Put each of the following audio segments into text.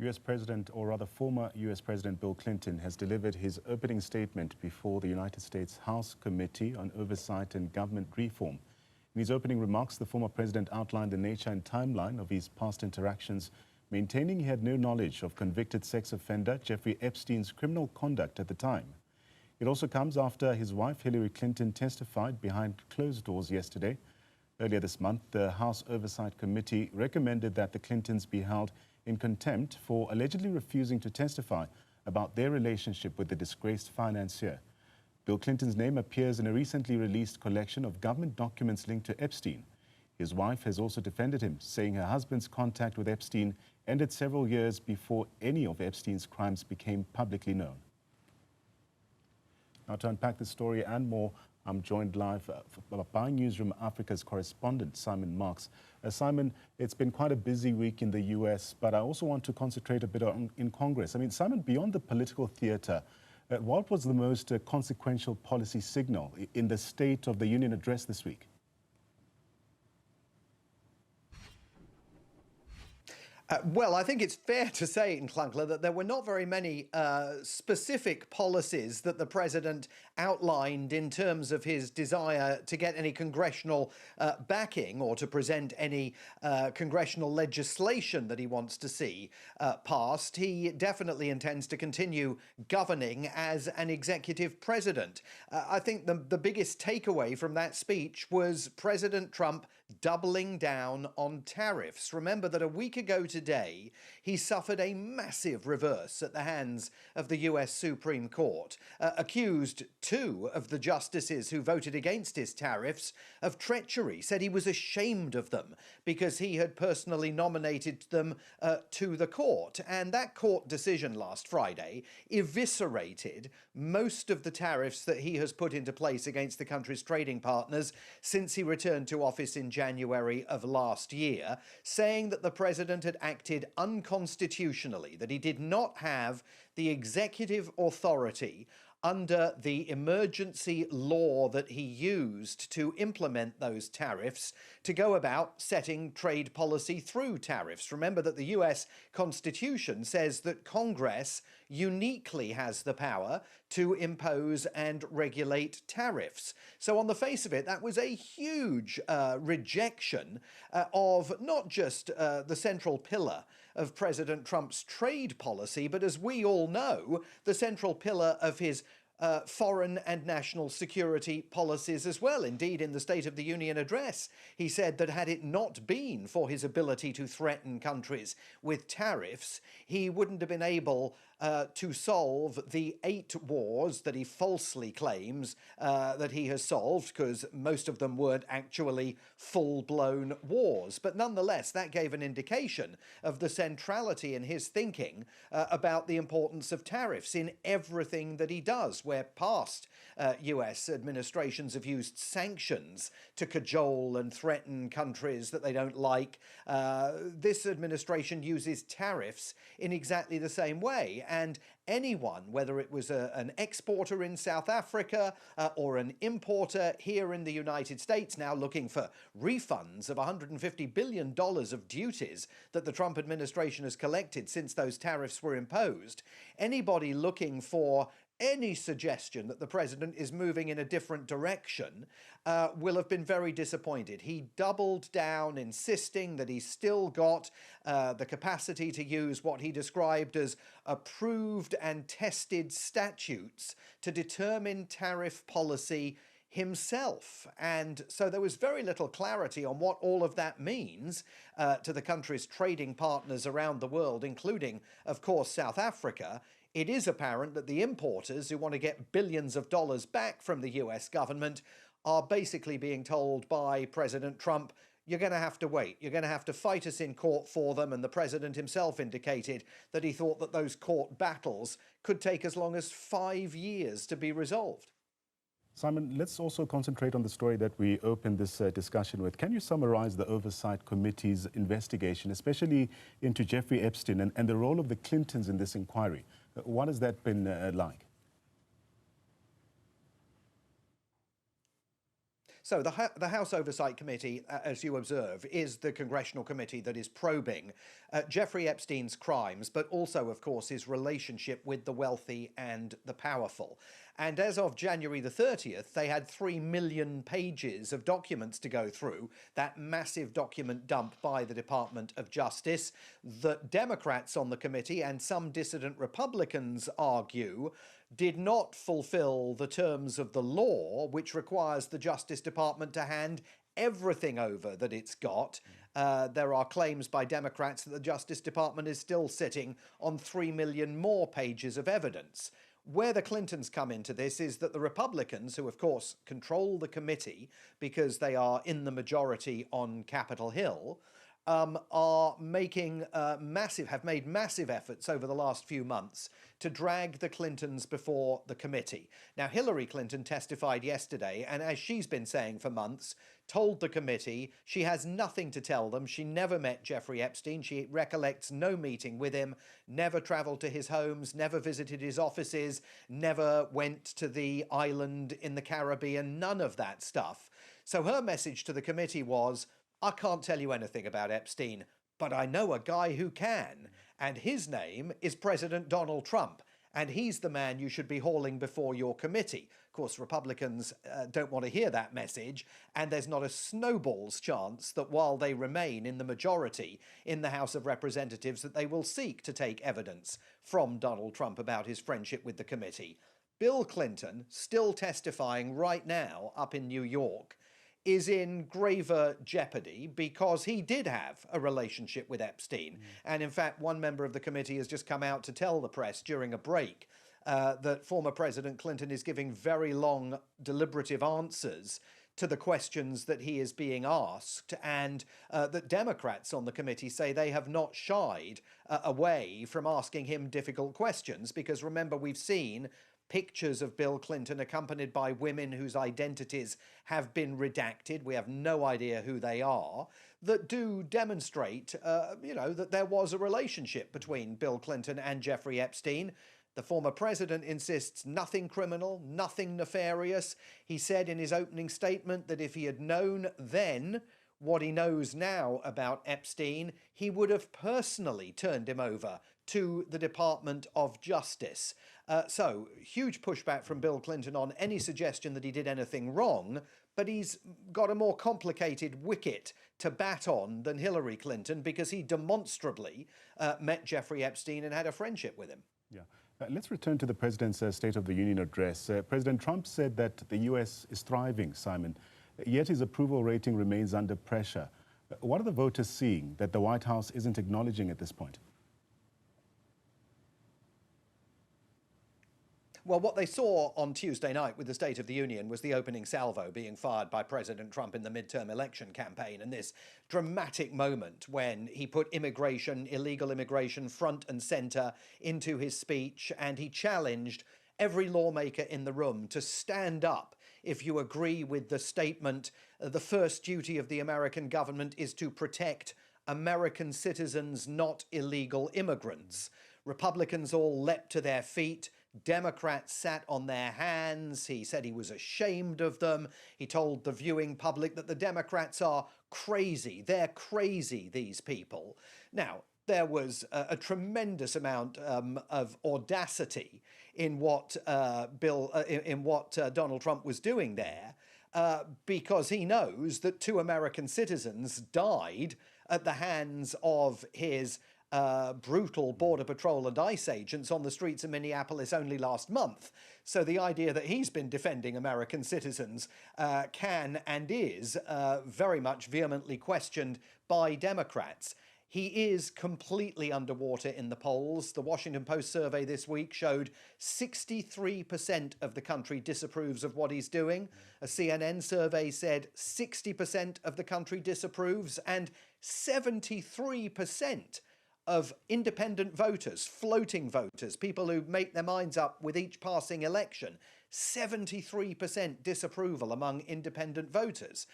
U.S. President, or rather former U.S. President Bill Clinton, has delivered his opening statement before the United States House Committee on Oversight and Government Reform. In his opening remarks, the former president outlined the nature and timeline of his past interactions, maintaining he had no knowledge of convicted sex offender Jeffrey Epstein's criminal conduct at the time. It also comes after his wife Hillary Clinton testified behind closed doors yesterday. Earlier this month, the House Oversight Committee recommended that the Clintons be held in contempt for allegedly refusing to testify about their relationship with the disgraced financier. Bill Clinton's name appears in a recently released collection of government documents linked to Epstein. His wife has also defended him, saying her husband's contact with Epstein ended several years before any of Epstein's crimes became publicly known. Now, to unpack this story and more, I'm joined live by Newzroom Afrika's correspondent, Simon Marks. Simon, it's been quite a busy week in the U.S., but I also want to concentrate a bit in Congress. I mean, Simon, beyond the political theatre, what was the most consequential policy signal in the State of the Union address this week? Well, I think it's fair to say, Klunkler, that there were not very many specific policies that the president outlined in terms of his desire to get any congressional backing or to present any congressional legislation that he wants to see passed. He definitely intends to continue governing as an executive president. I think the biggest takeaway from that speech was President Trump doubling down on tariffs. Remember that a week ago today, he suffered a massive reverse at the hands of the US Supreme Court, accused two of the justices who voted against his tariffs of treachery, said he was ashamed of them because he had personally nominated them to the court. And that court decision last Friday eviscerated most of the tariffs that he has put into place against the country's trading partners since he returned to office in January of last year, saying that the president had acted unconstitutionally, that he did not have the executive authority under the emergency law that he used to implement those tariffs to go about setting trade policy through tariffs. Remember that the US Constitution says that Congress uniquely has the power to impose and regulate tariffs. So on the face of it, that was a huge rejection of not just the central pillar of President Trump's trade policy, but as we all know, the central pillar of his foreign and national security policies as well. Indeed, in the State of the Union address, he said that had it not been for his ability to threaten countries with tariffs, he wouldn't have been able to solve the 8 wars that he falsely claims that he has solved, because most of them weren't actually full-blown wars. But nonetheless, that gave an indication of the centrality in his thinking about the importance of tariffs in everything that he does, where past US administrations have used sanctions to cajole and threaten countries that they don't like. This administration uses tariffs in exactly the same way. And anyone, whether it was an exporter in South Africa or an importer here in the United States, now looking for refunds of $150 billion of duties that the Trump administration has collected since those tariffs were imposed, anybody looking for any suggestion that the president is moving in a different direction will have been very disappointed. He doubled down, insisting that he's still got the capacity to use what he described as approved and tested statutes to determine tariff policy himself. And so there was very little clarity on what all of that means to the country's trading partners around the world, including, of course, South Africa. It is apparent that the importers who want to get billions of dollars back from the US government are basically being told by President Trump, you're going to have to wait. You're going to have to fight us in court for them. And the president himself indicated that he thought that those court battles could take as long as 5 years to be resolved. Simon, let's also concentrate on the story that we opened this discussion with. Can you summarize the Oversight Committee's investigation, especially into Jeffrey Epstein and the role of the Clintons in this inquiry? What has that been like? So the House Oversight Committee, as you observe, is the congressional committee that is probing Jeffrey Epstein's crimes, but also, of course, his relationship with the wealthy and the powerful. And as of January the 30th, they had 3 million pages of documents to go through, that massive document dump by the Department of Justice that Democrats on the committee and some dissident Republicans argue did not fulfill the terms of the law, which requires the Justice Department to hand everything over that it's got. There are claims by Democrats that the Justice Department is still sitting on 3 million more pages of evidence. Where the Clintons come into this is that the Republicans, who of course control the committee because they are in the majority on Capitol Hill, are making have made massive efforts over the last few months to drag the Clintons before the committee. Now, Hillary Clinton testified yesterday, and as she's been saying for months, told the committee she has nothing to tell them. She never met Jeffrey Epstein. She recollects no meeting with him, never travelled to his homes, never visited his offices, never went to the island in the Caribbean, none of that stuff. So her message to the committee was, I can't tell you anything about Epstein, but I know a guy who can, and his name is President Donald Trump, and he's the man you should be hauling before your committee. Of course, Republicans don't want to hear that message, and there's not a snowball's chance that while they remain in the majority in the House of Representatives that they will seek to take evidence from Donald Trump about his friendship with the committee. Bill Clinton, still testifying right now up in New York, is in graver jeopardy because he did have a relationship with Epstein. And in fact, one member of the committee has just come out to tell the press during a break that former President Clinton is giving very long, deliberative answers to the questions that he is being asked, and that Democrats on the committee say they have not shied away from asking him difficult questions, because remember, we've seen pictures of Bill Clinton accompanied by women whose identities have been redacted. We have no idea who they are, that do demonstrate, that there was a relationship between Bill Clinton and Jeffrey Epstein. The former president insists nothing criminal, nothing nefarious. He said in his opening statement that if he had known then what he knows now about Epstein, he would have personally turned him over to the Department of Justice. So, huge pushback from Bill Clinton on any suggestion that he did anything wrong, but he's got a more complicated wicket to bat on than Hillary Clinton because he demonstrably met Jeffrey Epstein and had a friendship with him. Yeah. Let's return to the President's State of the Union address. President Trump said that the U.S. is thriving, Simon, yet his approval rating remains under pressure. What are the voters seeing that the White House isn't acknowledging at this point? Well, what they saw on Tuesday night with the State of the Union was the opening salvo being fired by President Trump in the midterm election campaign, and this dramatic moment when he put immigration, illegal immigration, front and centre into his speech, and he challenged every lawmaker in the room to stand up if you agree with the statement, the first duty of the American government is to protect American citizens, not illegal immigrants. Republicans all leapt to their feet. Democrats sat on their hands. He said he was ashamed of them. He told the viewing public that the Democrats are crazy. They're crazy, these people. Now, there was a tremendous amount of audacity in what Donald Trump was doing there, because he knows that 2 American citizens died at the hands of his brutal Border Patrol and ICE agents on the streets of Minneapolis only last month. So the idea that he's been defending American citizens can and is very much vehemently questioned by Democrats. He is completely underwater in the polls. The Washington Post survey this week showed 63% of the country disapproves of what he's doing. A CNN survey said 60% of the country disapproves, and 73% of independent voters, floating voters, people who make their minds up with each passing election, 73% disapproval among independent voters.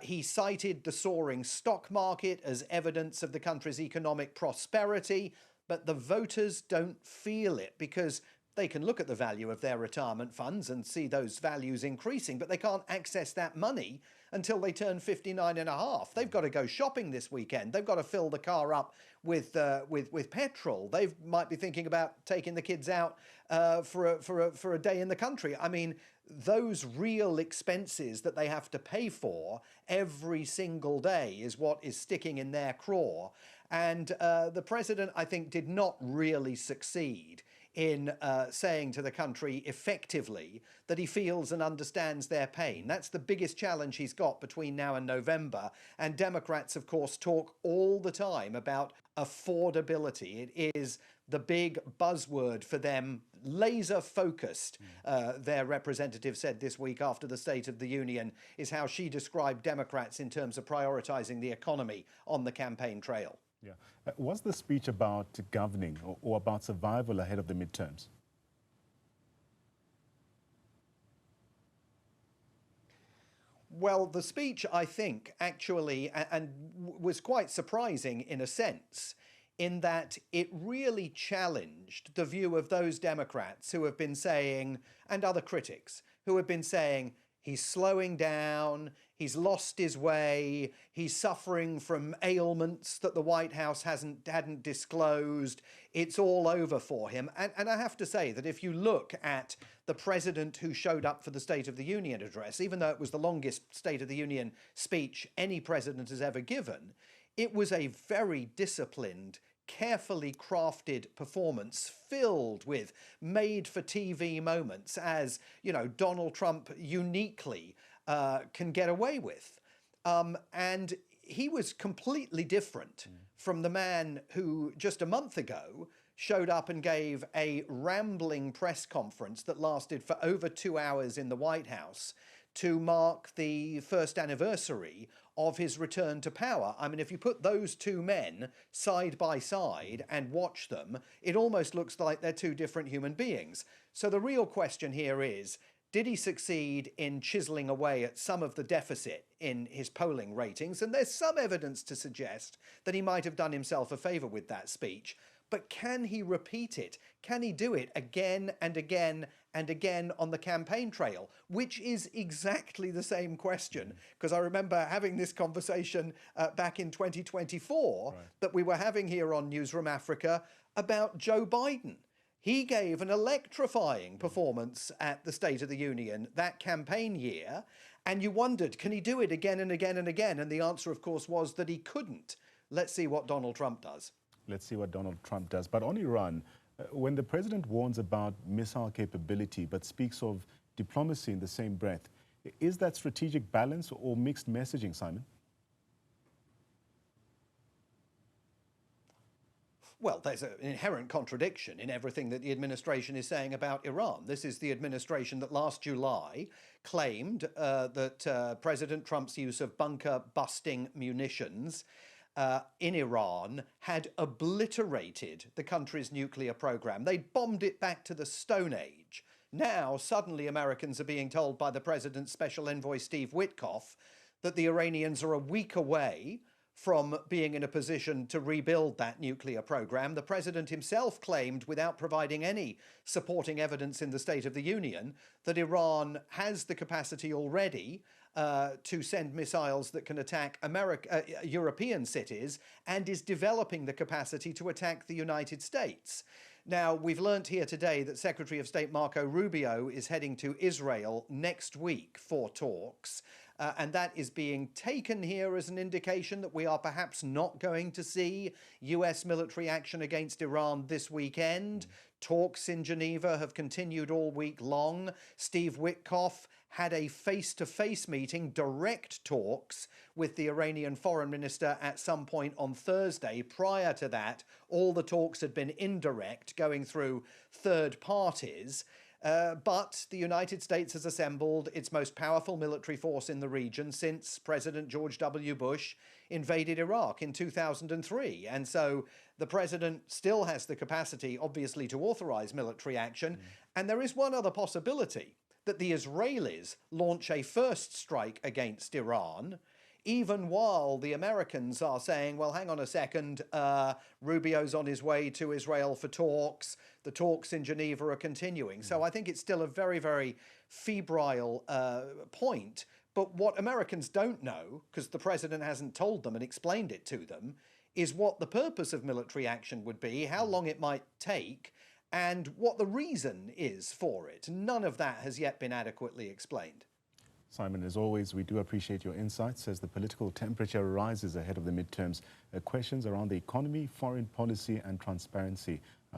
He cited the soaring stock market as evidence of the country's economic prosperity, but the voters don't feel it because They can look at the value of their retirement funds and see those values increasing, but they can't access that money until they turn 59 and a half. They've got to go shopping this weekend. They've got to fill the car up with petrol. They might be thinking about taking the kids out for a day in the country. I mean, those real expenses that they have to pay for every single day is what is sticking in their craw. And the president, I think, did not really succeed in saying to the country effectively that he feels and understands their pain. That's the biggest challenge he's got between now and November. And Democrats, of course, talk all the time about affordability. It is the big buzzword for them, laser focused. Their representative said this week after the State of the Union, is how she described Democrats in terms of prioritizing the economy on the campaign trail. Yeah. Was the speech about governing or about survival ahead of the midterms? Well, the speech, I think, actually, and was quite surprising in a sense, in that it really challenged the view of those Democrats who have been saying, and other critics, who have been saying, he's slowing down, he's lost his way, he's suffering from ailments that the White House hadn't disclosed, it's all over for him. And I have to say that if you look at the president who showed up for the State of the Union address, even though it was the longest State of the Union speech any president has ever given, it was a very disciplined, carefully crafted performance filled with made-for-TV moments, as, you know, Donald Trump uniquely can get away with. And he was completely different from the man who just a month ago showed up and gave a rambling press conference that lasted for over 2 hours in the White House to mark the first anniversary of his return to power. I mean, if you put those two men side by side and watch them, it almost looks like they're two different human beings. So the real question here is, did he succeed in chiseling away at some of the deficit in his polling ratings? And there's some evidence to suggest that he might have done himself a favor with that speech. But can he repeat it? Can he do it again and again and again on the campaign trail? Which is exactly the same question, because I remember having this conversation back in 2024 that we were having here on Newzroom Afrika about Joe Biden. He gave an electrifying performance at the State of the Union that campaign year, and you wondered, can he do it again and again and again? And the answer, of course, was that he couldn't. Let's see what Donald Trump does. Let's see what Donald Trump does. But on Iran, when the president warns about missile capability but speaks of diplomacy in the same breath, is that strategic balance or mixed messaging, Simon? Well, there's an inherent contradiction in everything that the administration is saying about Iran. This is the administration that last July claimed that President Trump's use of bunker-busting munitions in Iran had obliterated the country's nuclear program. They'd bombed it back to the Stone Age. Now, suddenly, Americans are being told by the president's special envoy, Steve Witkoff, that the Iranians are a week away from being in a position to rebuild that nuclear program. The president himself claimed, without providing any supporting evidence in the State of the Union, that Iran has the capacity already to send missiles that can attack European cities, and is developing the capacity to attack the United States. Now, we've learnt here today that Secretary of State Marco Rubio is heading to Israel next week for talks. And that is being taken here as an indication that we are perhaps not going to see US military action against Iran this weekend. Talks in Geneva have continued all week long. Steve Witkoff had a face-to-face meeting, direct talks, with the Iranian foreign minister at some point on Thursday. Prior to that, all the talks had been indirect, going through third parties. But the United States has assembled its most powerful military force in the region since President George W. Bush invaded Iraq in 2003. And so the president still has the capacity, obviously, to authorize military action. And there is one other possibility, that the Israelis launch a first strike against Iran. even while the Americans are saying, well, hang on a second, Rubio's on his way to Israel for talks. The talks in Geneva are continuing. So I think it's still a very, very febrile point. But what Americans don't know, because the president hasn't told them and explained it to them, is what the purpose of military action would be, how long it might take, and what the reason is for it. None of that has yet been adequately explained. Simon, as always, we do appreciate your insights as the political temperature rises ahead of the midterms. Questions around the economy, foreign policy and transparency